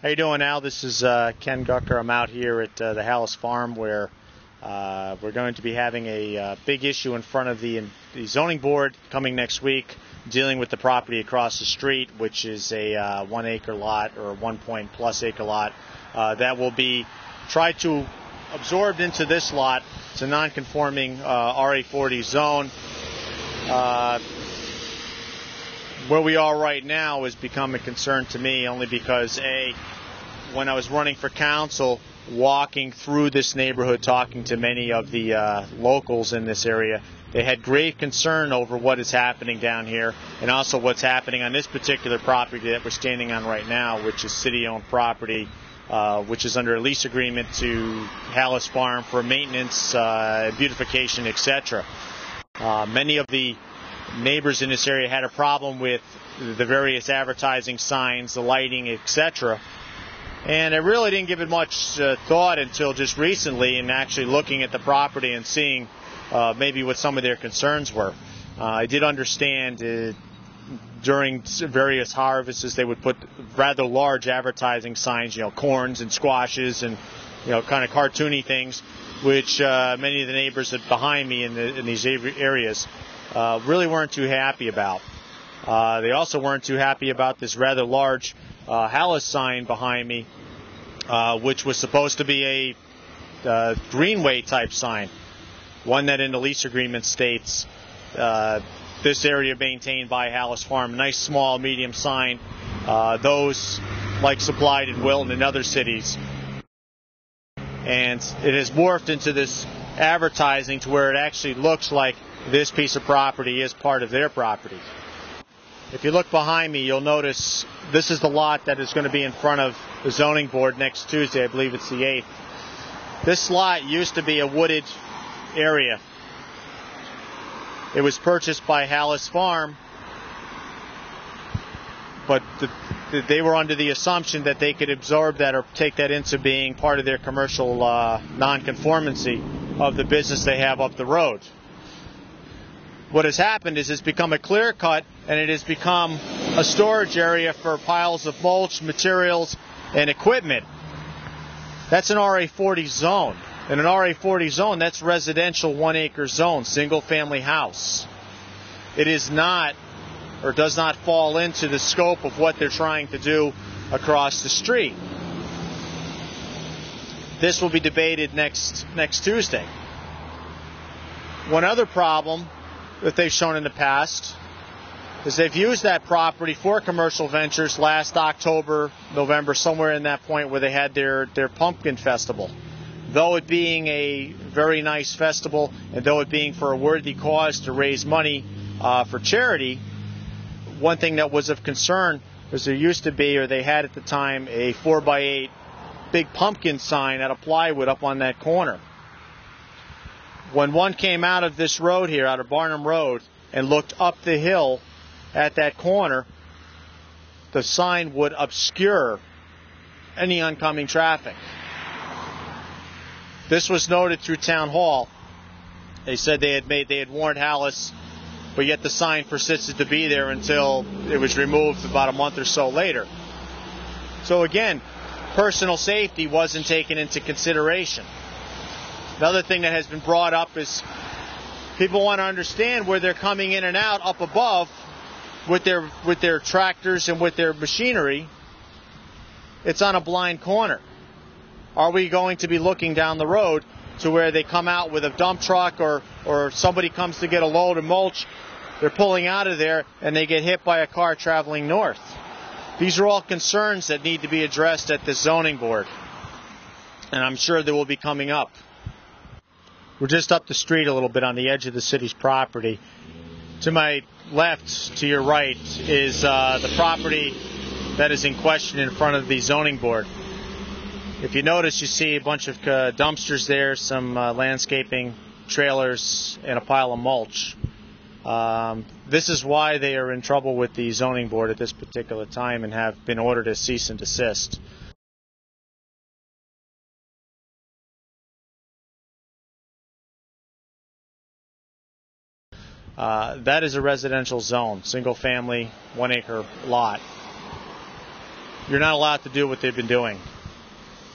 How you doing, Al? This is Ken Gucker. I'm out here at the Halas farm where we're going to be having a big issue in front of the zoning board coming next week, dealing with the property across the street, which is a 1 acre lot or a 1+ acre lot that will be tried to absorbed into this lot. It's a non-conforming RA40 zone. Where we are right now has become a concern to me only because, when I was running for council, walking through this neighborhood, talking to many of the locals in this area, they had grave concern over what is happening down here and also what's happening on this particular property that we're standing on right now, which is city-owned property, which is under a lease agreement to Halas Farm for maintenance, beautification, etc. Many of the neighbors in this area had a problem with the various advertising signs, the lighting, etc. And I really didn't give it much thought until just recently, and actually looking at the property and seeing maybe what some of their concerns were. I did understand during various harvests they would put rather large advertising signs, corns and squashes and kind of cartoony things, which many of the neighbors behind me in these areas really weren't too happy about. They also weren't too happy about this rather large Halas sign behind me, which was supposed to be a greenway type sign, one that in the lease agreement states this area maintained by Halas Farm. Nice small medium sign, those like supplied in Wilton and other cities. And it has morphed into this advertising to where it actually looks like this piece of property is part of their property. If you look behind me, you'll notice this is the lot that is going to be in front of the zoning board next Tuesday. I believe it's the 8th. This lot used to be a wooded area. It was purchased by Halas Farm, but they were under the assumption that they could absorb that or take that into being part of their commercial non-conformancy of the business they have up the road. What has happened is it's become a clear cut, and it has become a storage area for piles of mulch, materials, and equipment. That's an RA40 zone. In an RA40 zone, that's residential 1 acre zone, single family house. It is not, or does not fall into the scope of what they're trying to do across the street. This will be debated next Tuesday. One other problem that they've shown in the past is they've used that property for commercial ventures last October, November, somewhere in that point where they had their pumpkin festival. Though it being a very nice festival and though it being for a worthy cause to raise money for charity, one thing that was of concern was there used to be, or they had at the time, a 4x8 big pumpkin sign out of plywood up on that corner. When one came out of this road here, out of Barnum Road, and looked up the hill at that corner, the sign would obscure any oncoming traffic. This was noted through Town Hall. They said they had warned Halas, but yet the sign persisted to be there until it was removed about a month or so later. So again, personal safety wasn't taken into consideration. Another thing that has been brought up is people want to understand where they're coming in and out up above with their tractors and with their machinery. It's on a blind corner. Are we going to be looking down the road to where they come out with a dump truck or somebody comes to get a load of mulch, they're pulling out of there and they get hit by a car traveling north? These are all concerns that need to be addressed at the zoning board, and I'm sure they will be coming up. We're just up the street a little bit on the edge of the city's property. To my left, to your right, is the property that is in question in front of the zoning board. If you notice, you see a bunch of dumpsters there, some landscaping, trailers, and a pile of mulch. This is why they are in trouble with the zoning board at this particular time and have been ordered to cease and desist. That is a residential zone, single family, 1 acre lot. you're not allowed to do what they've been doing.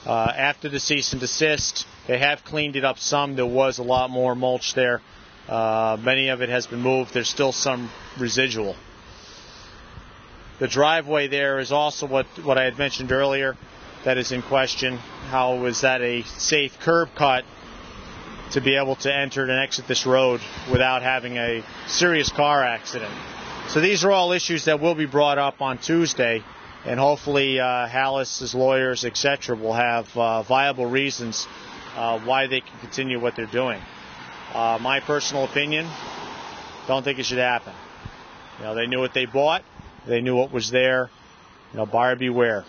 After the cease and desist, they have cleaned it up some. There was a lot more mulch there. Many of it has been moved. There's still some residual. The driveway there is also what I had mentioned earlier that is in question. How is that a safe curb cut to be able to enter and exit this road without having a serious car accident? So these are all issues that will be brought up on Tuesday, and hopefully Halas' lawyers, etc., will have viable reasons why they can continue what they're doing. My personal opinion, don't think it should happen. They knew what they bought. They knew what was there. Buyer beware.